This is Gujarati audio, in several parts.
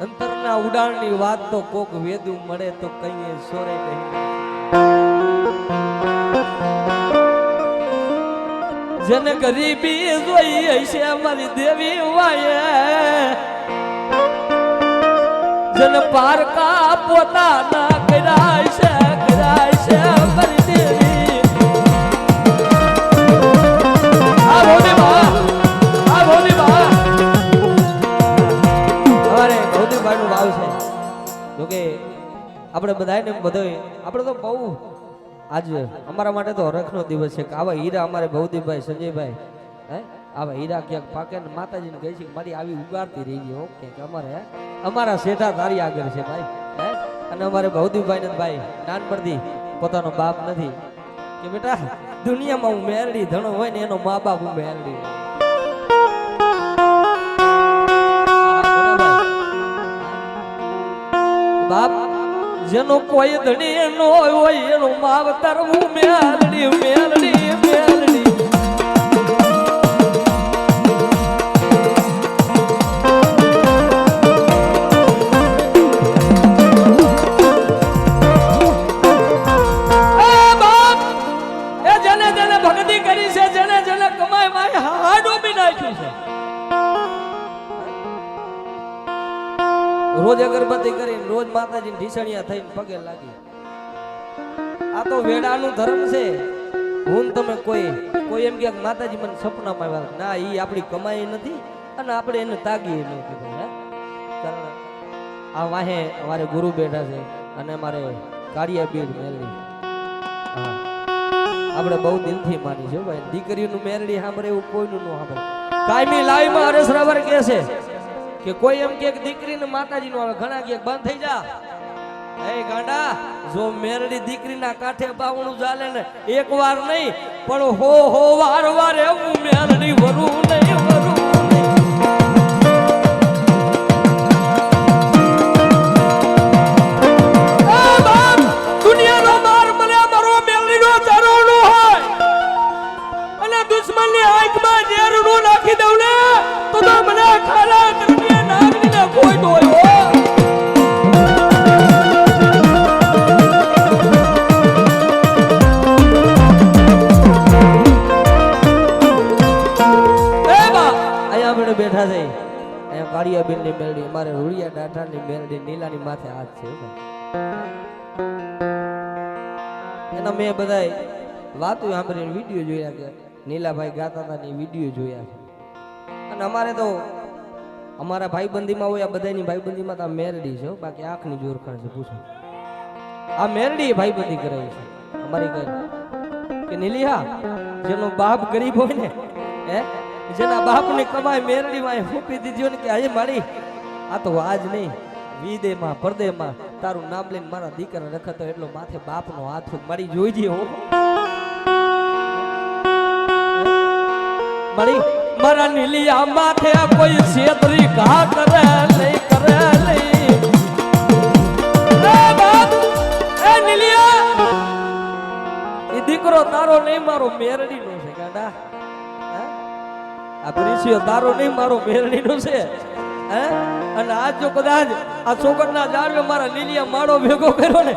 અંતરના ઉડાણની વાત તો કોક વેદું મળે તો કઈએ સોરે નહીં. જન ગરીબી જોઈ છે મારી દેવી વાયે, જન પારકા પોતાના કરાય છે મારી દેવી. આ ભોની બા અમારે ભૌતિકભાઈ નું ભાવ છે. જોકે આપણે બધાને આપણે તો બહુ આજ અમારા માટે તો હરખનો દિવસ છે કે આવા હીરા અમારે ભૌતિકભાઈ સંજયભાઈ આવા હીરા ક્યાંક પાકે ને માતાજીને કહે છે કે મારી આવી ઉગાડતી રહી ગઈ. ઓકે કે અમારા શેઠા તારી આગળ છે ભાઈ. અને અમારે ભૌતિકભાઈ ને ભાઈ નાનપણથી પોતાનો બાપ નથી કે બેટા દુનિયામાં હું મેરડી ધણો હોય ને એનો મા બાપ હું મેરડી. બાપ જેનો કોઈ ધણી નો હોય એનો માવતર હું મેલડી મેલડી મેલડી. જેને ભક્તિ કરી છે, જેને કમાઈ માય હાડો બી નાખ્યું છે. રોજ અગરબત્તી કરીને રોજ માતાજીને ઢીસણિયા થઈને પગે લાગી. આ તો વેડાનું ધર્મ છે. હું તમે કોઈ એમ કે માતાજી મને સપનામાં આવ્યા ના, ઈ આપણી કમાઈ નથી અને આપણે એને તાગીએ નથી. કારણ આ વાહે અમારે ગુરુ બેઠા છે અને અમારે કાળિયા બીડ મેલડી. હા, આપણે બહુ દિલથી માની છે ભાઈ. દીકરીનું મેરડી સાંભળે એવું કોઈનું ન સાંભળે. કાયમી લાઈવમાં હરેશ રાવર કહે છે કે કોઈ એમ કે દીકરીને માતાજી નું આવે, ઘણા કે બંધ થઈ જા. એ ગાંડા, જો મેરડી દીકરીના કાંઠે બાવણું ચાલે ને એક વાર નહીં પણ હો વાર એવું મેરડી વરું નહીં વરું. દુનિયાનો માર મને મારો મેરડીનો ચરણો હોય અને દુશ્મનની આંખમાં ઝેરનું નાખી દઉં ને તો મને ખાલા કરી નાગરીને કોઈ તો હોય. બેઠા છે અહીંયા કાળિયાબેન ની મેરડી, અમારે રૂડિયા ડાઠા ની મેરડી, નીલાની માથે હાથ છે. એના મેં બધા વાતો સાંભળીને વિડીયો જોયા કે નીલાભાઈ ગાતા હતા ને વિડીયો જોયા છે. અને અમારે તો અમારા ભાઈબંધીમાં હોય, આ બધાની ભાઈબંધીમાં તો આ મેરડી છે. બાકી આંખની જોરખાણ છે. પૂછો આ મેરડી ભાઈબંધી કરે છે અમારી કઈ કે નીલિયા જેનો બાપ ગરીબ હોય ને જેના બાપની કમાઈ મેરડીમાં ફૂંકી દીધી ને કે આજે મારી આ તો આજ નહીં વિદેમાં પરદેમાં તારું નામ લઈને મારા દીકરા રખતો એટલો માથે બાપનો હાથ મારી જોઈજે હો. મારી મારા નીલિયા માથે કોઈ છેતરી ઘા કરે નહીં કરે નહીં. એ નીલિયા એ દીકરો તારો નહીં મારો મેરડીનો છે ગાડા. આ પ્રિસિયો તારો નહીં મારો મેરડીનો છે. અને આજ જો કદાચ આ ચોકટના ઝાડવે મારા લીલિયા માળો ભેગો કર્યો ને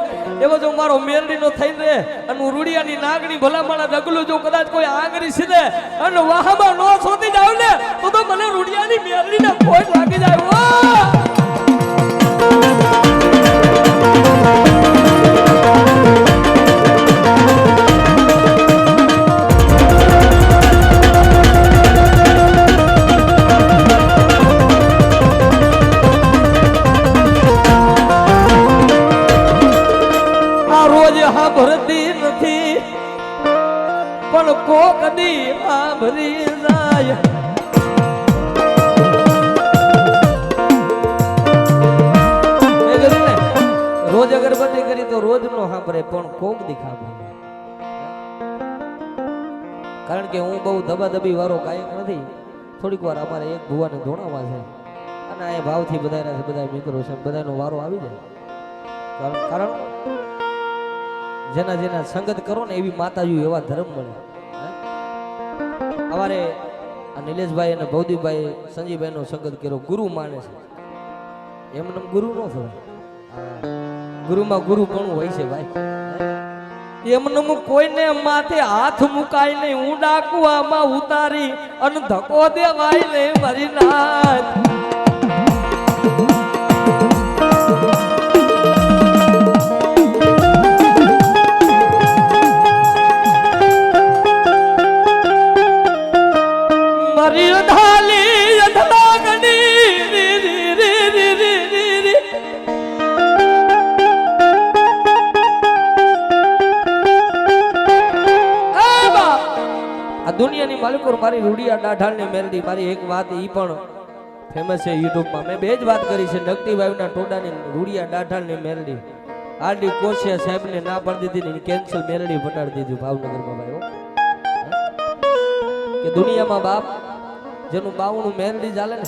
એવો જો મારો મેરડીનો થઈ રહે અને હું રૂડિયાની નાગણી ભલામણા ડગલું જો કદાચ કોઈ આંગળી સીધે અને વાહમાં નો શોધી જાવ ને તો મને રૂડિયાની મેરડીને ખોટ લાગી જાય. ભરતી નથી પણ કોક દી આ ભરી જાય. રોજ અગરબત્તી કરી તો રોજ નો સાંભળે પણ કોક દી સાંભળે. કારણ કે હું બહુ દબાદબી વાળો ગાયક નથી. થોડીક વાર અમારે એક ભુવાને ધોણાવા છે અને આ ભાવથી બધા મિત્રો છે, બધાનો વારો આવી જાય. કારણ જેના સંગત કરો ને એવી માતાજી એવા ધર્મ મળે. અમારે નિલેશભાઈ અને ભૌદીભાઈ સંજીભાઈ નો સંગત કર્યો, ગુરુ માને છે. એમને ગુરુ નો થવાય. ગુરુમાં ગુરુ પણ હોય છે ભાઈ. એમને કોઈને માથે હાથ મુકાય નહીં, હું ડાકુઆમાં ઉતારી અને ધક્કો દેવાય નહીં મારી નાથ. મારી ઢાલી અધલાગણી રી રી રી રી રી રી રી. આ દુનિયાની માલિકો મારી રૂડિયા ડાઢાળની મેલડી. મારી એક વાત ઈ પણ ફેમસ છે યુટ્યુબમાં, મેં બે જ વાત કરી છે. નકટી વાયુના ટોડાની રૂડિયા ડાઢાળની મેલડી. આરડી કોશિયા સાહેબને ના પાડી દીધી, કેન્સલ મેલડી બનાડી દીધી ભાવનગરમાં ભાઈ. કે દુનિયામાં બાપ જેનું બાવણું મેલડી ચાલે ને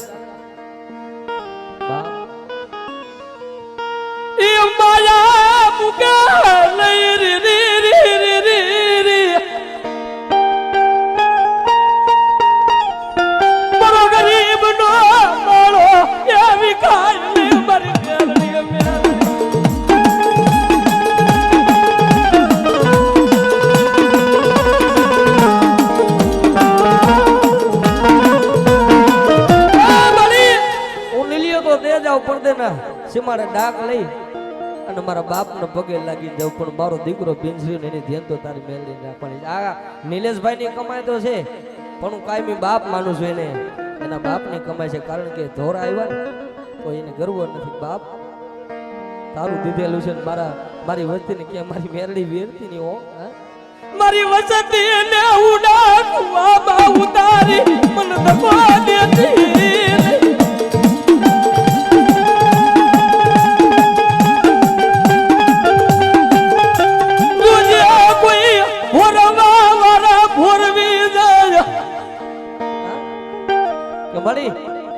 બાપ એ માયા મુકા લઈ રી રી રી રી રી રી. મારો ગરીબ નો માળો એવી કાઈ મારી મેલડી મેલડી. પડદેના સીમાડે ડાક લઈ અને મારા બાપને પગે લાગી જાવ, પણ મારો દીકરો પિંજરી એની ધ્યાન તો તારી મેલડી રાખવાની. આ નિલેશભાઈ ની કમાઈ તો છે, પણ હું કાયમી બાપ માનું છું એને. એના બાપની કમાઈ છે, કારણ કે ધોરા આવ્યા ને તો એને ગર્વ નથી. બાપ તારું દીધેલું છે, મારી વસ્તી ને ક્યાં મારી મેલડી વેરતી ની હો. મારી વસતી ને ઉડાકવા ઉતારી મને ધક્કો દેતી.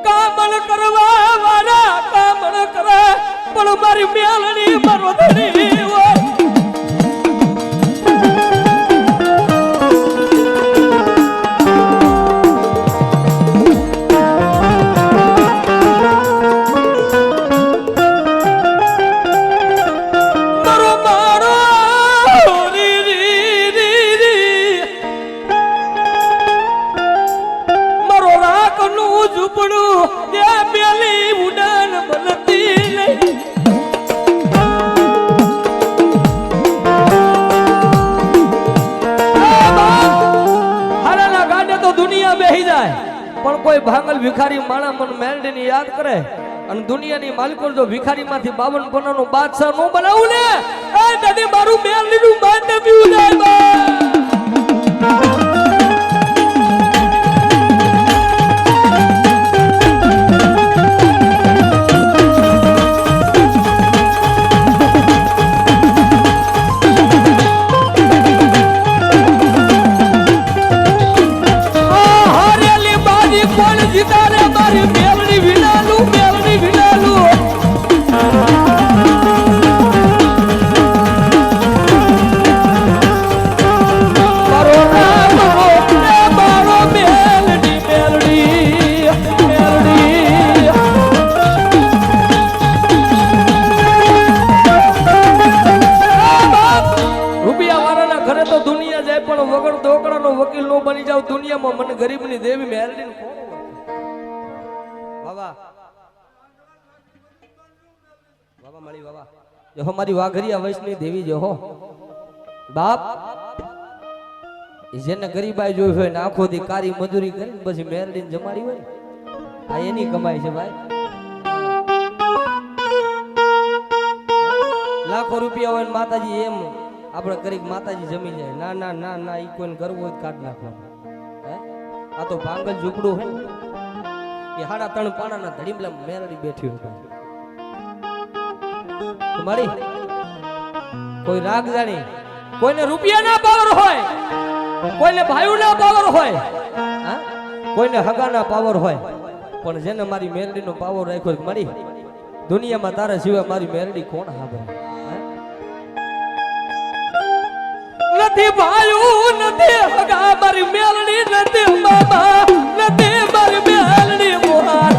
કામણ કરવા વાળા કામણ કરે, પણ મારી મેલડી મારો ધણી હોય. પણ કોઈ ભાંગલ ભિખારી માણા મન મેલડી ની યાદ કરે અને દુનિયાની માલિકો જો ભિખારી માંથી 52 પન્નાનો બાદશાહ નો બનાવું ને, એ દાદી મારું મેલડી નું માન પીવું જાય બા. મને ગરીબની દેવી મેલડી નું કોણ બાબા બાબા મારી બાબા જો મારી વાઘરિયા વૈષ્ણવી દેવી જો હો બાપ. જેને ગરીબાઈ જોઈ હોય ને આખો દી કારી મજૂરી કરી પછી મેલડી જમાડી હોય, આ એની કમાઈ છે ભાઈ. લાખો રૂપિયા હોય માતાજી એમ આપણે કરી માતાજી જમી જાય. ના ના ના ના, ઈ કોઈને કરવું હોય કાઢ નાખવાનું. આ તો ભાંગલ ઝૂંપડું હે એ 3.5 પાણાના ધડીમલા મેલડી બેઠી હોય. તમારી કોઈ રાગ જાણી, કોઈને રૂપિયા ના પાવર હોય, કોઈને ભાઈઓ ના પાવર હોય, કોઈને હગા ના પાવર હોય, પણ જેને મારી મેલડી નો પાવર રાખ્યો મારી દુનિયામાં તારા સિવાય મારી મેલડી કોણ હાબરે. નથી ભાઈઓ નથી હગા મારી મેલડી નથી મામા નથી મારી મેલડી મોહાર.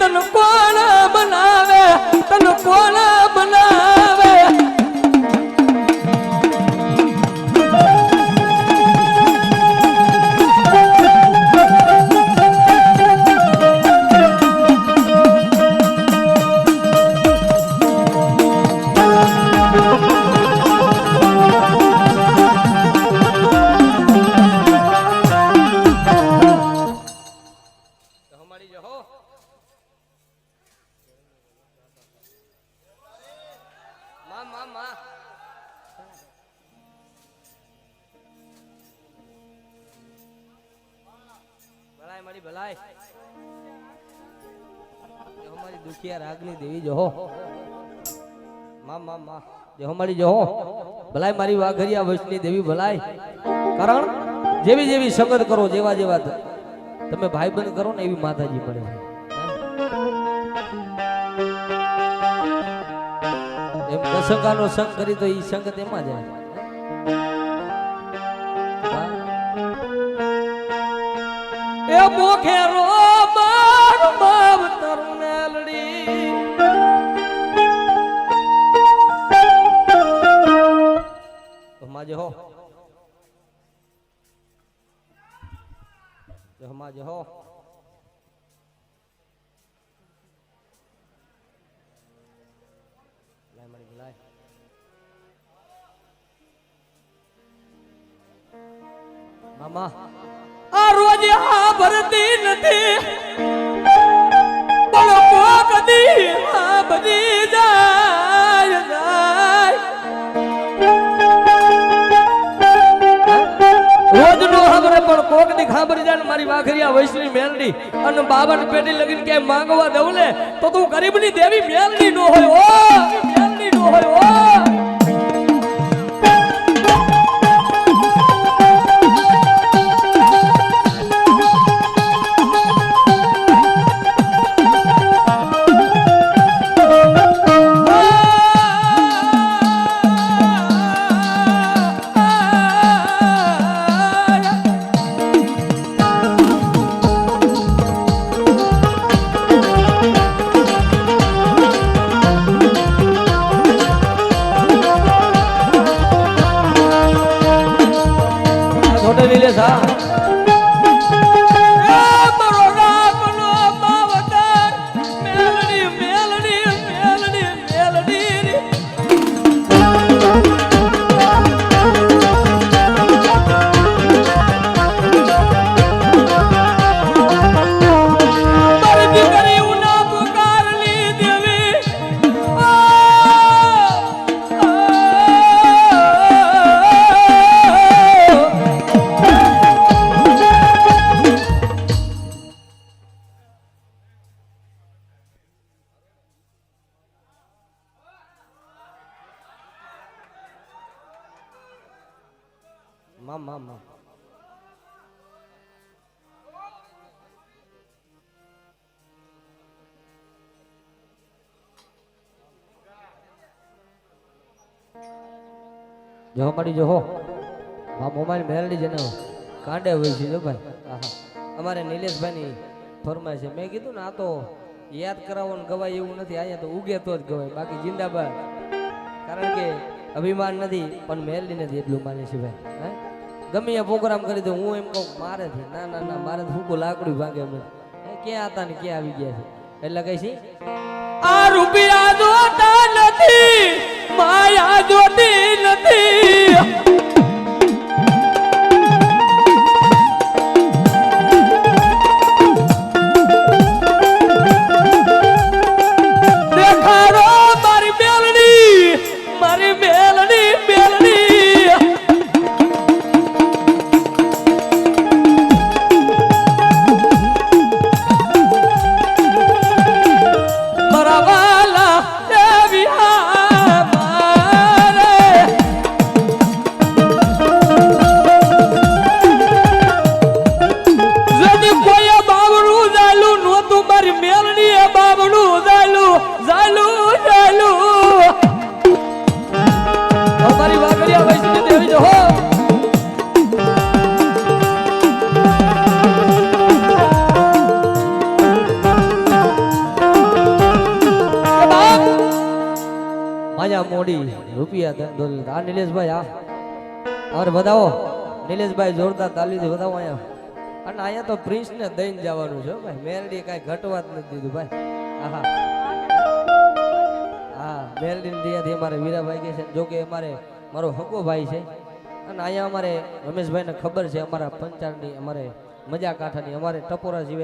તન કોણ બનાવે તન કોણ બનાવે મારી ભલાઈ હમારી દુખિયા રાગની દેવી જો માં જે હમારી જો ભલાઈ મારી વાઘરિયા વૈષ્ણવી દેવી ભલાઈ કારણ જેવી જેવી સંગત કરો જેવા જેવા તમે ભાઈ બંધ કરો ને એવી માતાજી મળે એમ દશંકાનો સંગ કરી તો ઈ સંગત એમાં જાય એ મોખેરો માર માવતર મેલડી હમાજે હો હમાજે હો લાય મળી લાય મામા આ રોજ આ ભરતી નથી પણ કોક દી આ બધી જાય જાય રોજ નો ખબરે પણ કોક ની ખબર જાય મારી વાઘરિયા વૈષ્ણવી મેલડી અને 52 પેટી લગીને કે માંગવા દઉં લે તો તું ગરીબની દેવી મેલડી નો હોય ઓ મેલડી નો હોય ઓ મામા જો મળી જો હો આ મોબાઈલ મેલડી જને કાંડે હોય છે જો ભાઈ આહા અમારે નિલેશભાઈ ની ફરમાય છે મેં કીધું ને આ તો યાદ કરાવવાનું ગવાય એવું નથી અહીંયા તો ઉગે તો જ ગવાય બાકી જિંદાબાદ કારણ કે અભિમાન નથી પણ મેલડી નથી એટલું માને છે ભાઈ હે ગમે એ પ્રોગ્રામ કરી દો હું એમ કહું મારે થી ના ના ના મારે ફૂકું લાકડું ભાગે અમે ક્યાં હતા ને ક્યાં આવી ગયા છે એટલે કઈ છે આ રૂપિયા જોતા નથી માયા જોતી નથી દેખાડો મારી મેલડી રૂપિયા ધંધો આ નિલેશભાઈ હા અમારે વધાવો નિલેશભાઈ જોરદાર તાલીથી વધાવો અહીંયા અને અહીંયા તો પ્રિન્સ ને દઈને જવાનું છે ભાઈ મેલડી કાંઈ ઘટવા જ નથી દીધું ભાઈ હા હા મેલડી દિયાથી અમારે વીરાભાઈ કે છે જો કે અમારે મારો હકો ભાઈ છે અને અહીંયા અમારે રમેશભાઈને ખબર છે અમારા પંચાળની અમારે મજા કાંઠાની અમારે ટપોરા સિવાય